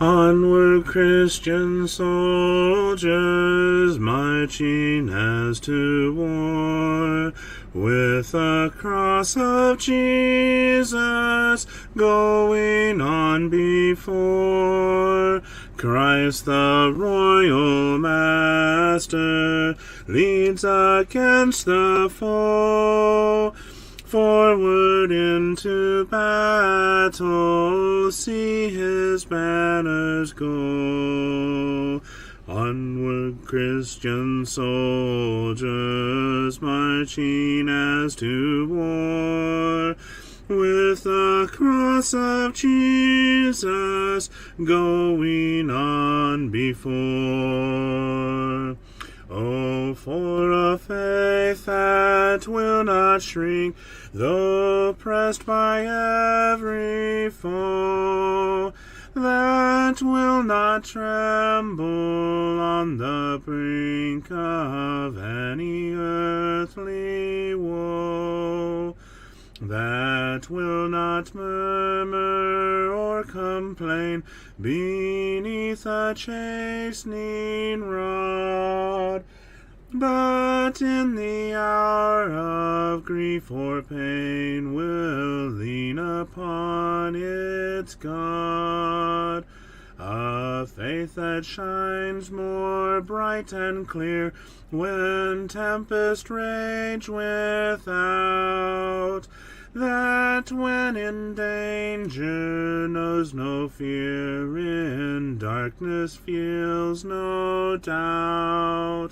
Onward, Christian soldiers, marching as to war, with the cross of Jesus going on before. Christ the royal master leads against the foe. Forward into battle, see his banners go. Onward, Christian soldiers, marching as to war, with the cross of Jesus going on before. Oh, for a faith that will not shrink, though pressed by every foe, that will not tremble on the brink of any earthly woe, that will not murmur or complain beneath a chastening rod, but in the hour of grief or pain will lean upon its God. A faith that shines more bright and clear when tempest rage without, that when in danger knows no fear, in darkness feels no doubt.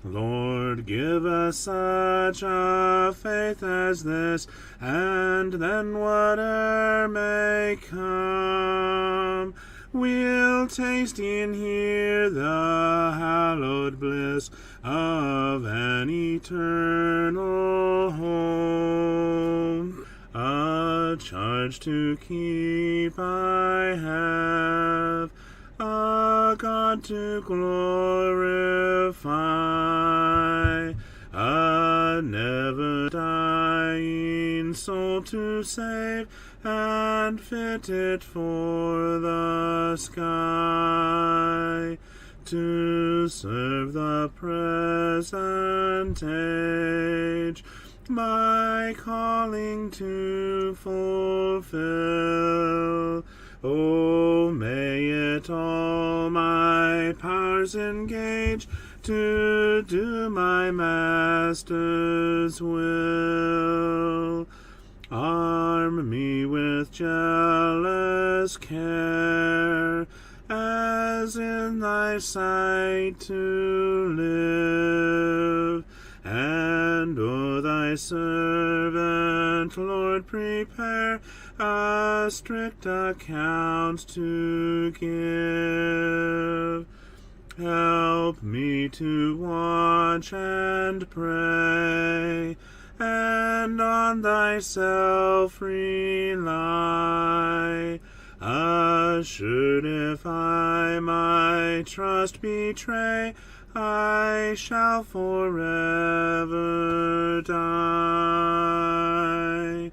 Lord, give us such a faith as this, and then whate'er may come, we'll taste and hear the hallowed bliss of an eternal home. A charge to keep I have, a God to glorify, a never-dying soul to save, and fit it for the sky, to serve the present age, my calling to fulfill. Oh, may it all my powers engage to do my Master's will. Arm me with jealous care, as in thy sight to live, and O thy servant, Lord, prepare a strict account to give. Help me to watch and pray, and on thyself rely, assured if I my trust betray, I shall forever die.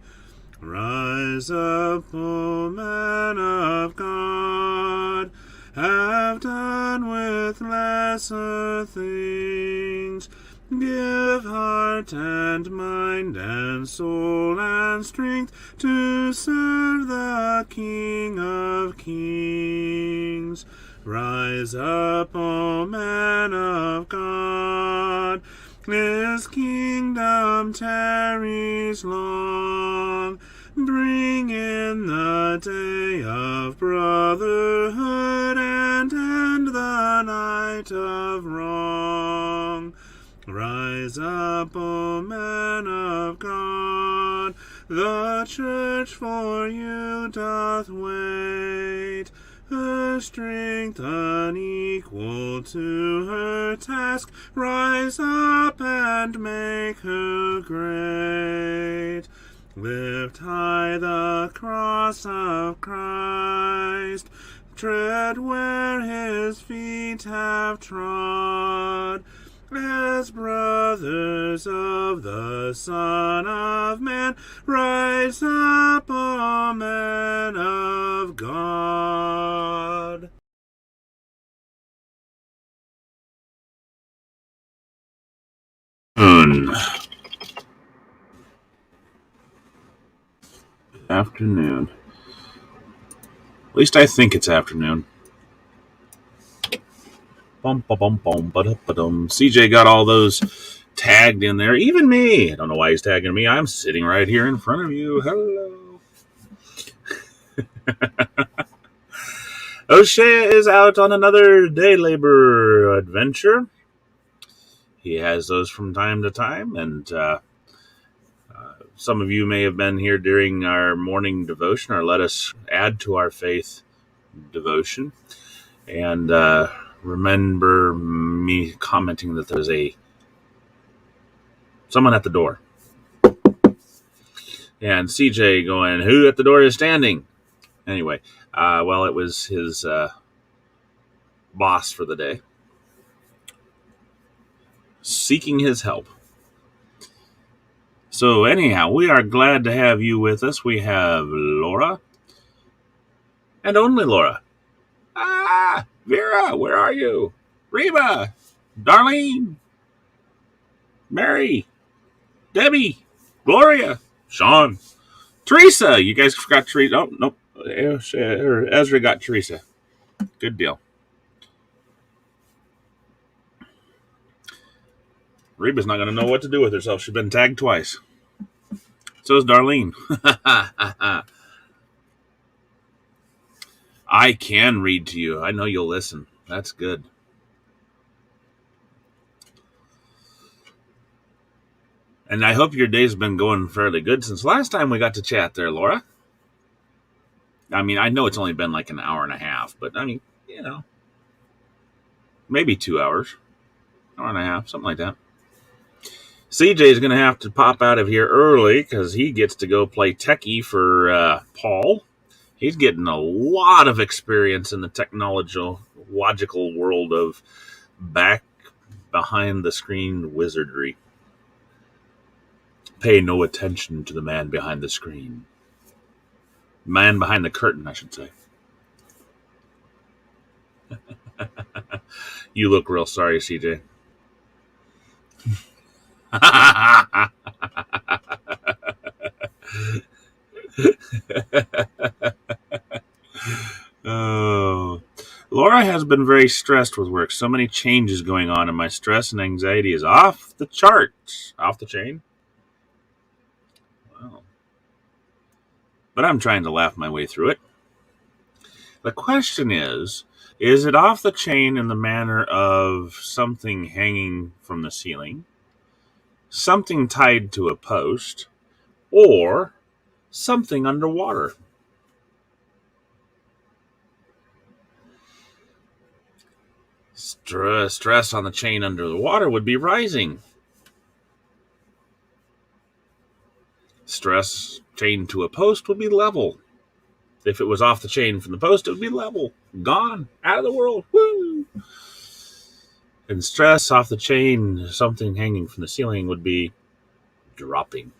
Rise up, O men of God, have done with lesser things, give heart and mind and soul and strength to serve the King of Kings. Rise up, O men of God, his kingdom tarries long. Bring in the day of brotherhood and end the night of wrong. Rise up, O men of God, the church for you doth wait, her strength unequal to her task. Rise up and make her great. Lift high the cross of Christ, tread where his feet have trod, as brothers of the Son of Man. Rise up, O men of God. Afternoon. At least I think it's afternoon. Bum, ba, bum, bum, ba, ba, dum. CJ got all those tagged in there. Even me. I don't know why he's tagging me. I'm sitting right here in front of you. Hello. O'Shea is out on another day labor adventure. He has those from time to time, and some of you may have been here during our morning devotion, or let us add to our faith devotion. And remember me commenting that there's someone at the door. And CJ going, who at the door is standing? Anyway, well, it was his boss for the day, seeking his help. So anyhow, we are glad to have you with us. We have Laura, and only Laura. Vera, where are you? Reba, Darlene, Mary, Debbie, Gloria, Sean, Teresa. You guys forgot Teresa. Oh, nope. Ezra got Teresa. Good deal. Reba's not going to know what to do with herself. She's been tagged twice. So is Darlene. I can read to you. I know you'll listen. That's good. And I hope your day's been going fairly good since last time we got to chat there, Laura. I mean, I know it's only been like an hour and a half, but I mean, maybe 2 hours, hour and a half, something like that. CJ is going to have to pop out of here early because he gets to go play techie for Paul. He's getting a lot of experience in the technological world of back behind the screen wizardry. Pay no attention to the man behind the screen. Man behind the curtain, I should say. You look real sorry, CJ. Oh. Laura has been very stressed with work. So many changes going on, and my stress and anxiety is off the charts. Off the chain? Wow. But I'm trying to laugh my way through it. The question is it off the chain in the manner of something hanging from the ceiling, something tied to a post, or something underwater? Stress on the chain under the water would be rising. Stress chained to a post would be level. If it was off the chain from the post, it would be level. Gone. Out of the world. Woo! And stress off the chain, something hanging from the ceiling, would be dropping.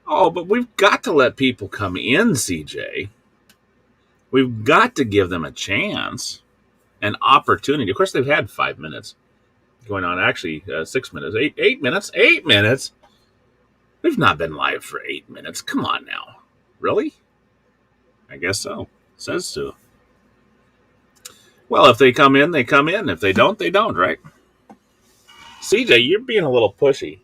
Oh, but we've got to let people come in, CJ. We've got to give them a chance, an opportunity. Of course, they've had 5 minutes going on. Actually, 6 minutes. 8 minutes. 8 minutes. We've not been live for 8 minutes. Come on now. Really? I guess so. Says so. Well, if they come in, they come in. If they don't, they don't, right? CJ, you're being a little pushy.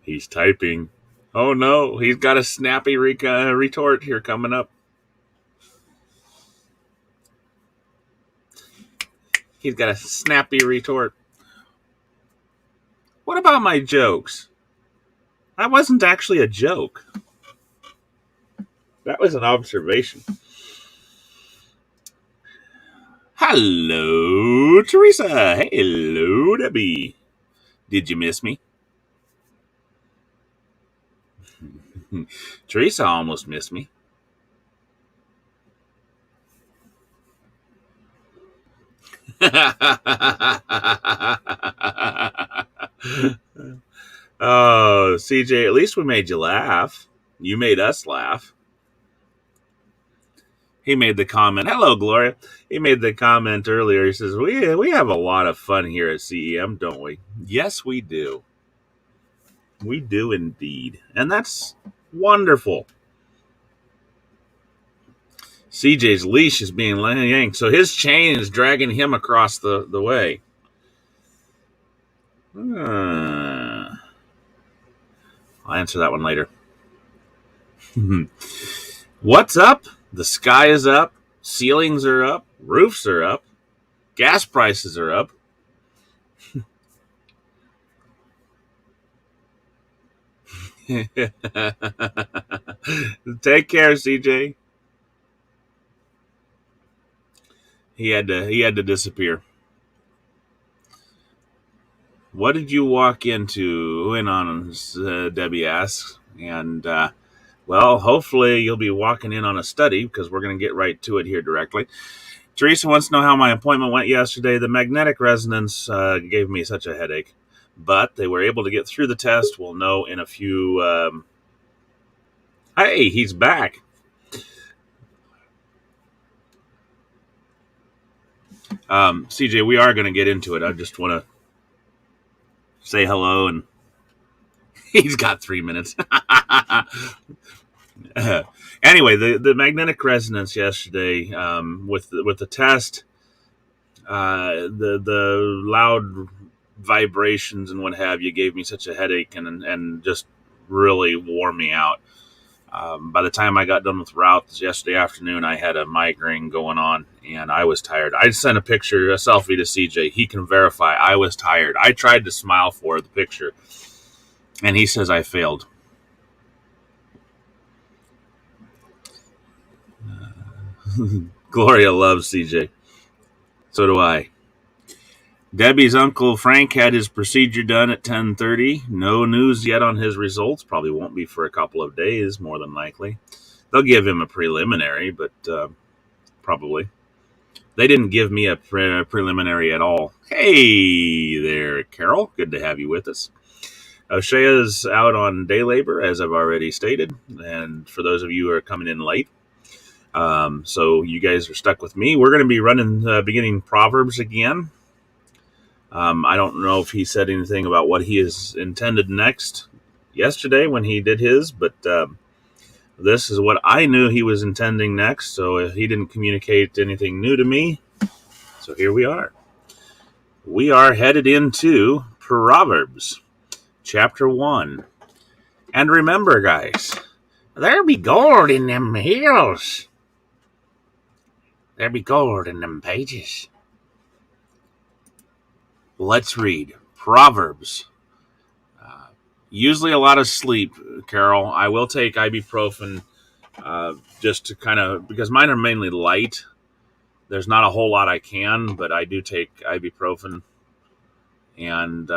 He's typing. Oh no, he's got a snappy retort here coming up. He's got a snappy retort. What about my jokes? That wasn't actually a joke. That was an observation. Hello, Teresa. Hello, Debbie. Did you miss me? Teresa almost missed me. Oh, CJ, at least we made you laugh. You made us laugh. He made the comment. Hello, Gloria. He made the comment earlier. He says, we have a lot of fun here at CEM, don't we? Yes, we do. We do indeed. And that's wonderful. CJ's leash is being yanked, so his chain is dragging him across the way. I'll answer that one later. What's up? The sky is up. Ceilings are up. Roofs are up. Gas prices are up. Take care, CJ. He had to disappear. What did you walk into? Went on, Debbie asks. And, well, hopefully you'll be walking in on a study because we're going to get right to it here directly. Teresa wants to know how my appointment went yesterday. The magnetic resonance gave me such a headache, but they were able to get through the test. We'll know in a few... Hey, he's back. CJ, we are going to get into it. I just want to say hello, and he's got 3 minutes. Anyway, the magnetic resonance yesterday with the test, the loud vibrations and what have you gave me such a headache and just really wore me out. By the time I got done with routes yesterday afternoon, I had a migraine going on, and I was tired. I sent a selfie to CJ. He can verify I was tired. I tried to smile for the picture, and he says I failed. Gloria loves CJ. So do I. Debbie's uncle Frank had his procedure done at 10:30. No news yet on his results. Probably won't be for a couple of days, more than likely. They'll give him a preliminary, but probably. They didn't give me a preliminary at all. Hey there, Carol. Good to have you with us. O'Shea's out on day labor, as I've already stated. And for those of you who are coming in late, so you guys are stuck with me. We're going to be beginning Proverbs again. I don't know if he said anything about what he has intended next yesterday when he did his, but this is what I knew he was intending next, so he didn't communicate anything new to me. So here we are. We are headed into Proverbs, chapter 1. And remember, guys, there be gold in them hills. There be gold in them pages. Let's read Proverbs. Usually a lot of sleep, Carol. I will take ibuprofen just to kind of, because mine are mainly light. There's not a whole lot I can, but I do take ibuprofen. And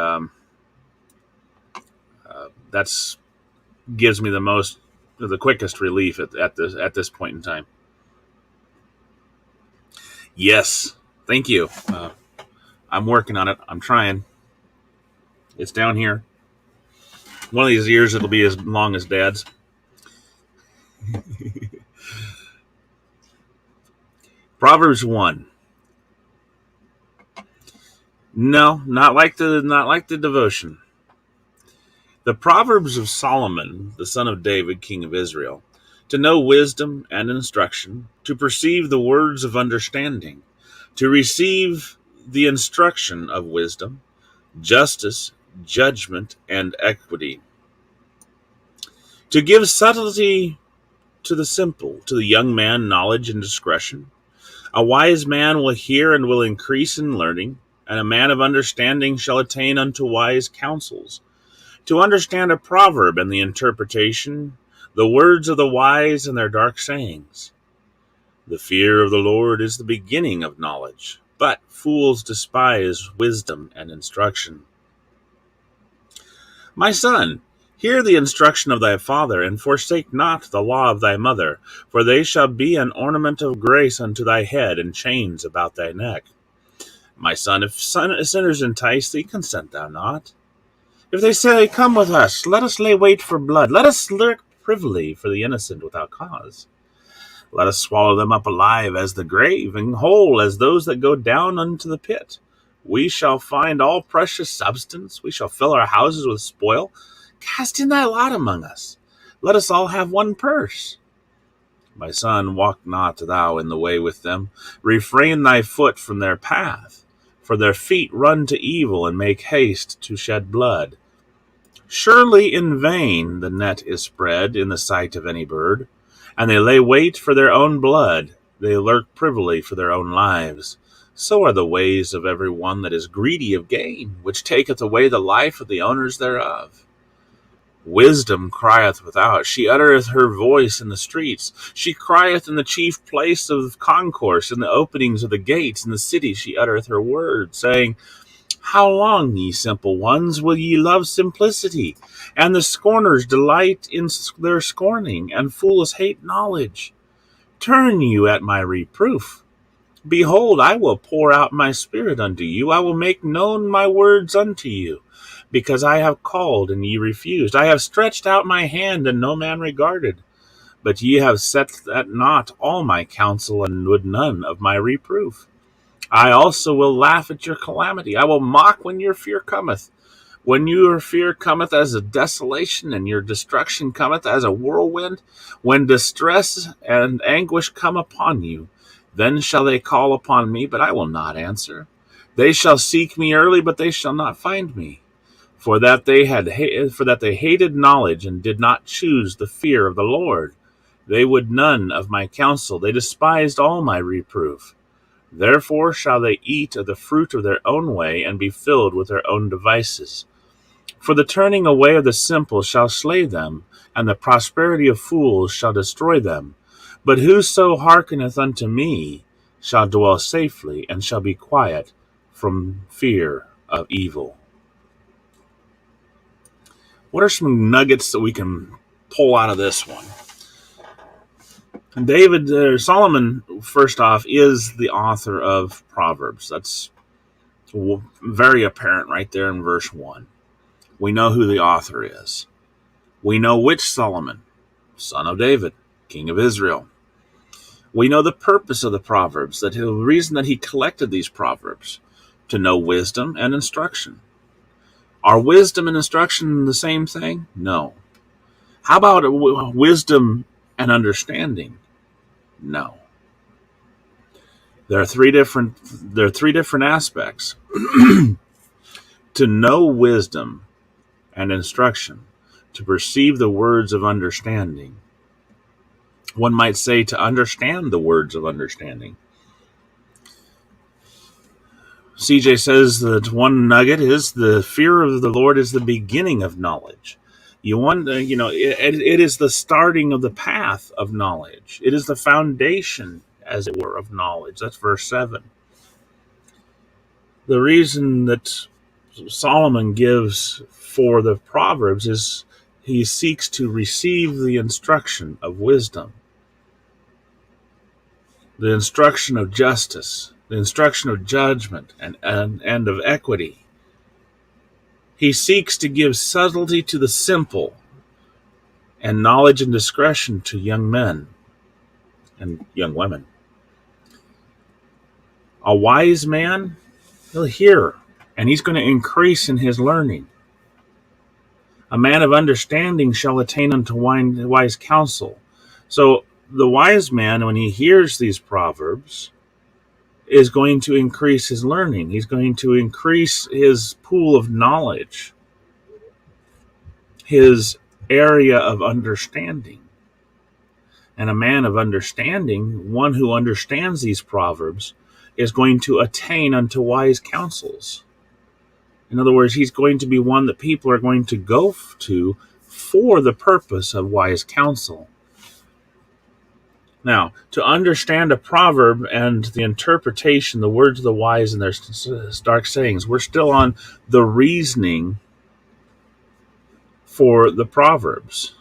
that's gives me the quickest relief at this point in time. Yes, thank you. I'm working on it. I'm trying. It's down here. One of these years, it'll be as long as Dad's. Proverbs 1. No, not like the devotion. The Proverbs of Solomon, the son of David, king of Israel, to know wisdom and instruction, to perceive the words of understanding, to receive the instruction of wisdom, justice, judgment, and equity, to give subtlety to the simple, to the young man knowledge and discretion. A wise man will hear and will increase in learning, and a man of understanding shall attain unto wise counsels. To understand a proverb and the interpretation, the words of the wise and their dark sayings. The fear of the Lord is the beginning of knowledge, but fools despise wisdom and instruction. My son, hear the instruction of thy father, and forsake not the law of thy mother, for they shall be an ornament of grace unto thy head, and chains about thy neck. My son, if sinners entice thee, consent thou not. If they say, come with us, let us lay wait for blood. Let us lurk privily for the innocent without cause. Let us swallow them up alive as the grave, and whole as those that go down unto the pit. We shall find all precious substance. We shall fill our houses with spoil. Cast in thy lot among us. Let us all have one purse. My son, walk not thou in the way with them. Refrain thy foot from their path. For their feet run to evil, and make haste to shed blood. Surely in vain the net is spread in the sight of any bird, and they lay wait for their own blood. They lurk privily for their own lives. So are the ways of every one that is greedy of gain, which taketh away the life of the owners thereof. Wisdom crieth without, she uttereth her voice in the streets. She crieth in the chief place of concourse, in the openings of the gates. In the city she uttereth her word, saying, How long, ye simple ones, will ye love simplicity? And the scorners delight in their scorning, and fools hate knowledge. Turn you at my reproof. Behold, I will pour out my spirit unto you. I will make known my words unto you. Because I have called, and ye refused. I have stretched out my hand, and no man regarded. But ye have set at naught all my counsel, and would none of my reproof. I also will laugh at your calamity. I will mock when your fear cometh. When your fear cometh as a desolation, and your destruction cometh as a whirlwind, when distress and anguish come upon you, then shall they call upon me, but I will not answer. They shall seek me early, but they shall not find me. For that they hated knowledge, and did not choose the fear of the Lord. They would none of my counsel. They despised all my reproof. Therefore shall they eat of the fruit of their own way, and be filled with their own devices. For the turning away of the simple shall slay them, and the prosperity of fools shall destroy them. But whoso hearkeneth unto me shall dwell safely, and shall be quiet from fear of evil. What are some nuggets that we can pull out of this one? Solomon, first off, is the author of Proverbs. That's very apparent right there in verse 1. We know who the author is. We know which Solomon, son of David, king of Israel. We know the purpose of the Proverbs, that the reason that he collected these Proverbs, to know wisdom and instruction. Are wisdom and instruction the same thing? No. How about wisdom and understanding? No. There are three different aspects. To know wisdom and instruction, to perceive the words of understanding. One might say to understand the words of understanding. CJ says that one nugget is the fear of the Lord is the beginning of knowledge. It is the starting of the path of knowledge. It is the foundation, as it were, of knowledge. That's verse 7. The reason that Solomon gives for the Proverbs is he seeks to receive the instruction of wisdom, the instruction of justice, the instruction of judgment, and of equity. He seeks to give subtlety to the simple, and knowledge and discretion to young men and young women. A wise man, he'll hear, and he's going to increase in his learning. A man of understanding shall attain unto wise counsel. So the wise man, when he hears these proverbs, is going to increase his learning. He's going to increase his pool of knowledge, his area of understanding. And a man of understanding, one who understands these proverbs, is going to attain unto wise counsels. In other words, he's going to be one that people are going to go to for the purpose of wise counsel. Now, to understand a proverb and the interpretation, the words of the wise and their stark sayings, we're still on the reasoning for the Proverbs.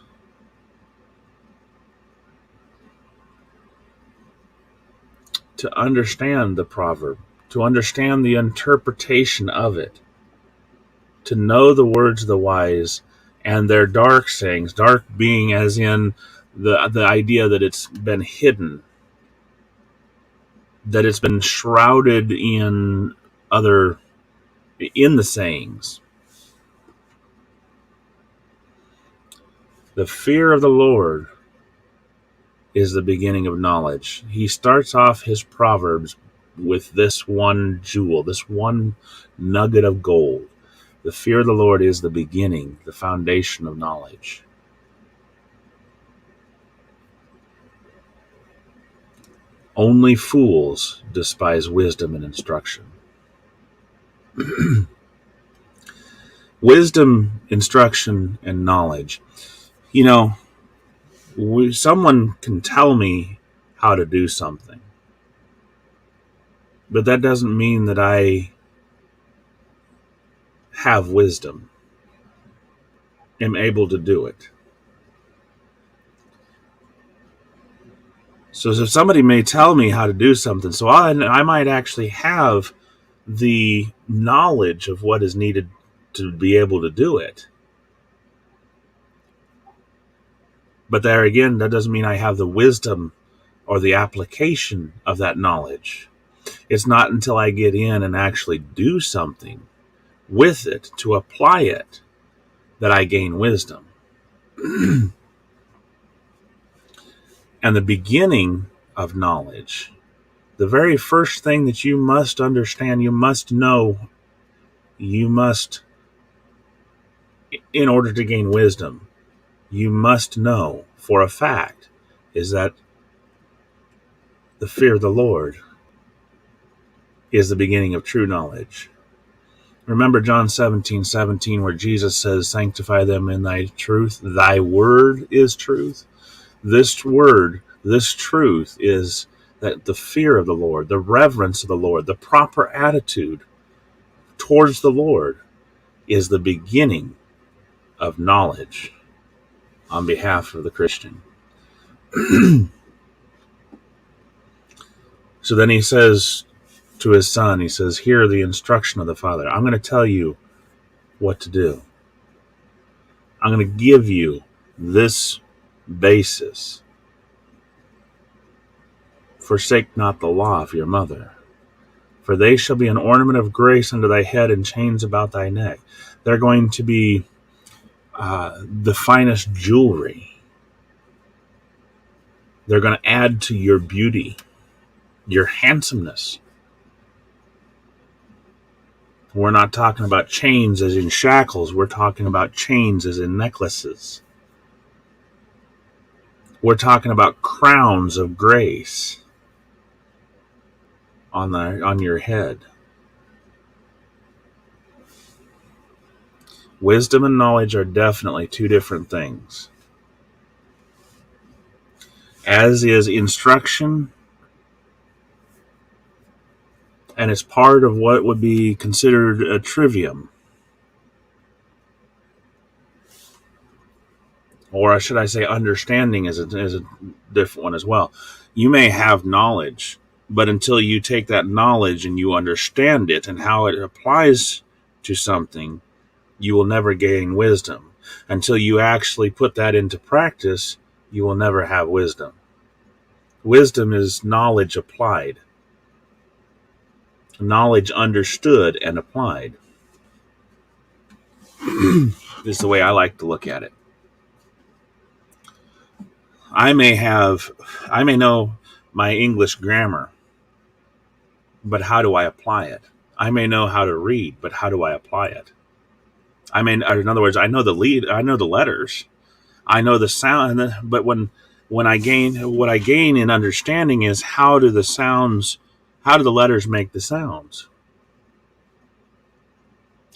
To understand the proverb, to understand the interpretation of it, to know the words of the wise and their dark sayings, dark being as in the idea that it's been hidden, that it's been shrouded in the sayings. The fear of the Lord is the beginning of knowledge. He starts off his Proverbs with this one jewel, this one nugget of gold. The fear of the Lord is the beginning, the foundation of knowledge. Only fools despise wisdom and instruction. Wisdom, instruction, and knowledge. You know, someone can tell me how to do something, but that doesn't mean that I have wisdom, am able to do it. So if somebody may tell me how to do something, so I might actually have the knowledge of what is needed to be able to do it. But there again, that doesn't mean I have the wisdom or the application of that knowledge. It's not until I get in and actually do something with it to apply it that I gain wisdom. And the beginning of knowledge, the very first thing that you must understand, you must know, in order to gain wisdom, you must know for a fact is that the fear of the Lord is the beginning of true knowledge. Remember John 17:17, where Jesus says, sanctify them in thy truth. Thy word is truth. This word, this truth is that the fear of the Lord, the reverence of the Lord, the proper attitude towards the Lord is the beginning of knowledge on behalf of the Christian. So then he says to his son, he says, hear the instruction of the Father. I'm going to tell you what to do. I'm going to give you this basis. Forsake not the law of your mother, for they shall be an ornament of grace unto thy head and chains about thy neck. They're going to be the finest jewelry. They're going to add to your beauty, your handsomeness. We're not talking about chains as in shackles. We're talking about chains as in necklaces. We're talking about crowns of grace on your head. Wisdom and knowledge are definitely two different things. As is instruction, and it's part of what would be considered a trivium. Or should I say understanding is a different one as well. You may have knowledge, but until you take that knowledge and you understand it and how it applies to something, you will never gain wisdom. Until you actually put that into practice, you will never have wisdom. Wisdom is knowledge applied. Knowledge understood and applied. This is the way I like to look at it. I may know my English grammar, but how do I apply it? I may know how to read, but how do I apply it? In other words, I know the letters, I know the sound, but when what I gain in understanding is how do the letters make the sounds?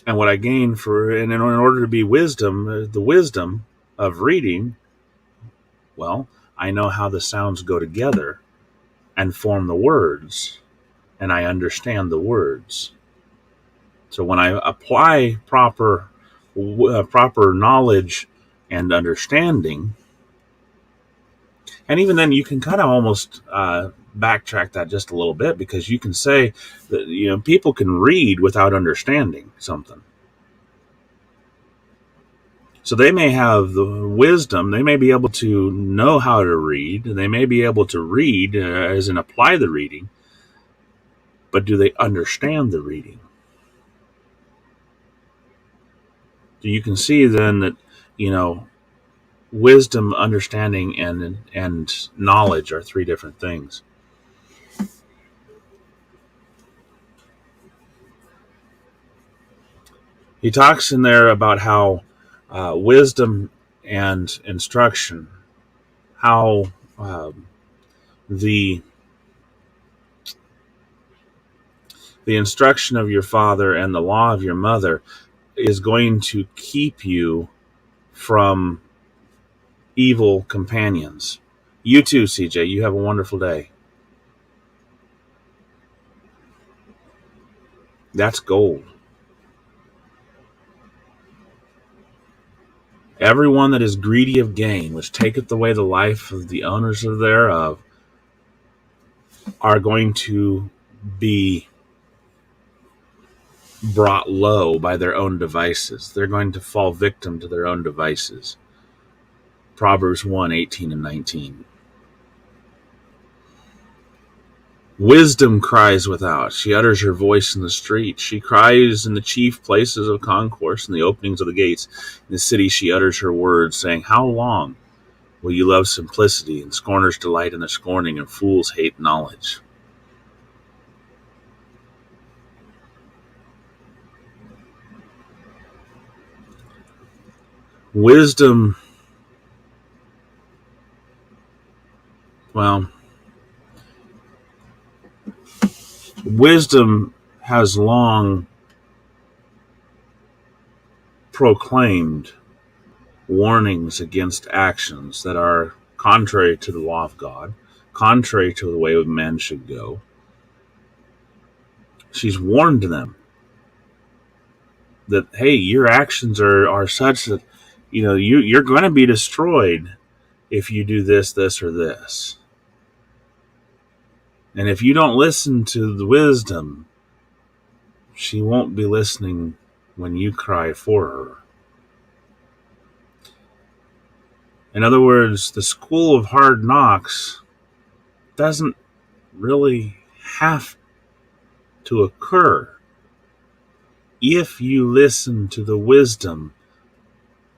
And what I gain in order to be wisdom, the wisdom of reading, well, I know how the sounds go together and form the words, and I understand the words. So when I apply proper knowledge and understanding, and even then you can kind of almost backtrack that just a little bit, because you can say that people can read without understanding something. So they may have the wisdom, they may be able to know how to read, and they may be able to read, as in apply the reading, but do they understand the reading? So you can see then that, wisdom, understanding, and knowledge are three different things. He talks in there about how wisdom and instruction, how the the instruction of your father and the law of your mother is going to keep you from evil companions. You too, CJ. You have a wonderful day. That's gold. Everyone that is greedy of gain, which taketh away the life of the owners of thereof, are going to be brought low by their own devices. They're going to fall victim to their own devices. Proverbs 1:18-19. Wisdom cries without. She utters her voice in the street. She cries in the chief places of concourse, in the openings of the gates. In the city she utters her words, saying, How long will you love simplicity, and scorners delight in the scorning, and fools hate knowledge? Wisdom, well, wisdom has long proclaimed warnings against actions that are contrary to the law of God, contrary to the way men should go. She's warned them that, hey, your actions are such that you're going to be destroyed if you do this, this, or this. And if you don't listen to the wisdom, she won't be listening when you cry for her. In other words, the school of hard knocks doesn't really have to occur if you listen to the wisdom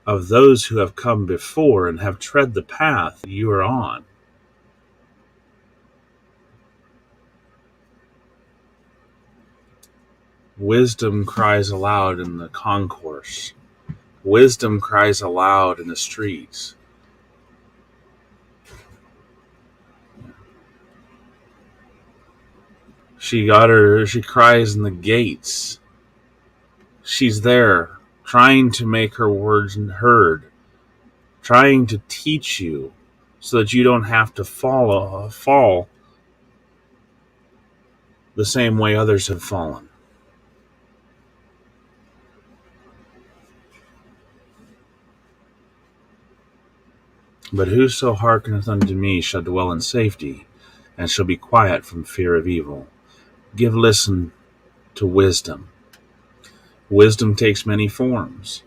of those who have come before and have tread the path you are on. Wisdom cries aloud in the concourse. Wisdom cries aloud in the streets. She cries in the gates. She's there, trying to make her words heard, trying to teach you so that you don't have to fall the same way others have fallen. But whoso hearkeneth unto me shall dwell in safety, and shall be quiet from fear of evil. Give listen to wisdom. Wisdom takes many forms.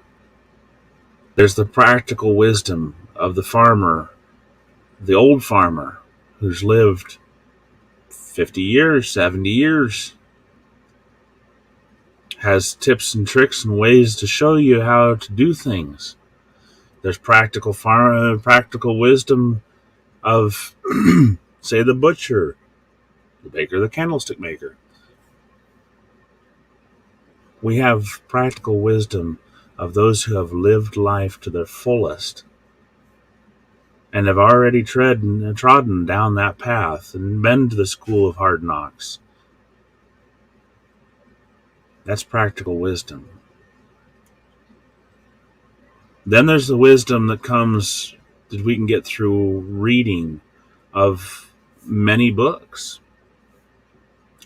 There's the practical wisdom of the farmer, the old farmer, who's lived 50 years, 70 years, has tips and tricks and ways to show you how to do things. There's practical wisdom of, say, the butcher, the baker, the candlestick maker. We have practical wisdom of those who have lived life to their fullest and have already trodden down that path and been to the school of hard knocks. That's practical wisdom. Then there's the wisdom that comes that we can get through reading of many books.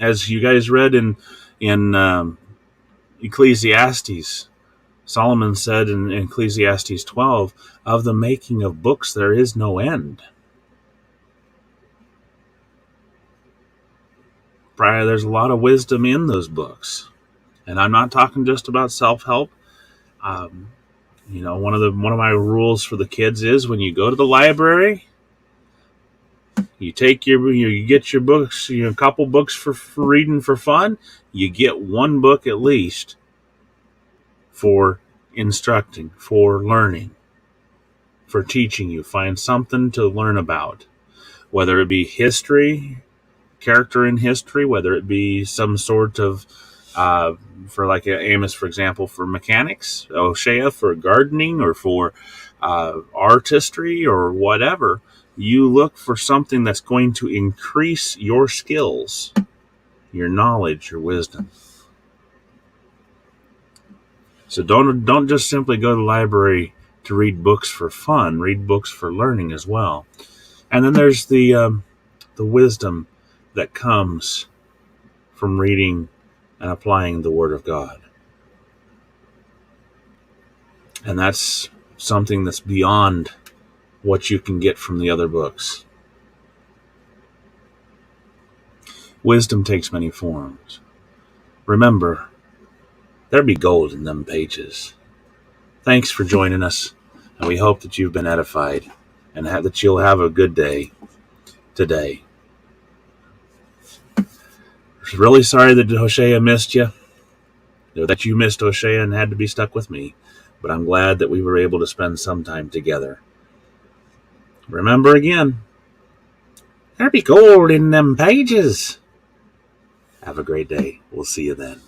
As you guys read in Ecclesiastes, Solomon said in Ecclesiastes 12, of the making of books there is no end. There's a lot of wisdom in those books. And I'm not talking just about self-help. One of my rules for the kids is when you go to the library, you get your books, a couple books for reading for fun. You get one book at least for instructing, for learning, for teaching you. Find something to learn about, whether it be history, character in history, whether it be some sort of, for like Amos, for example, for mechanics, O'Shea for gardening, or for artistry, or whatever. You look for something that's going to increase your skills, your knowledge, your wisdom. So don't just simply go to the library to read books for fun. Read books for learning as well. And then there's the wisdom that comes from reading and applying the Word of God. And that's something that's beyond what you can get from the other books. Wisdom takes many forms. Remember, there be gold in them pages. Thanks for joining us, and we hope that you've been edified and that you'll have a good day today. Really sorry that Hosea missed you, or that you missed Hosea and had to be stuck with me, but I'm glad that we were able to spend some time together. Remember again, there be gold in them pages. Have a great day. We'll see you then.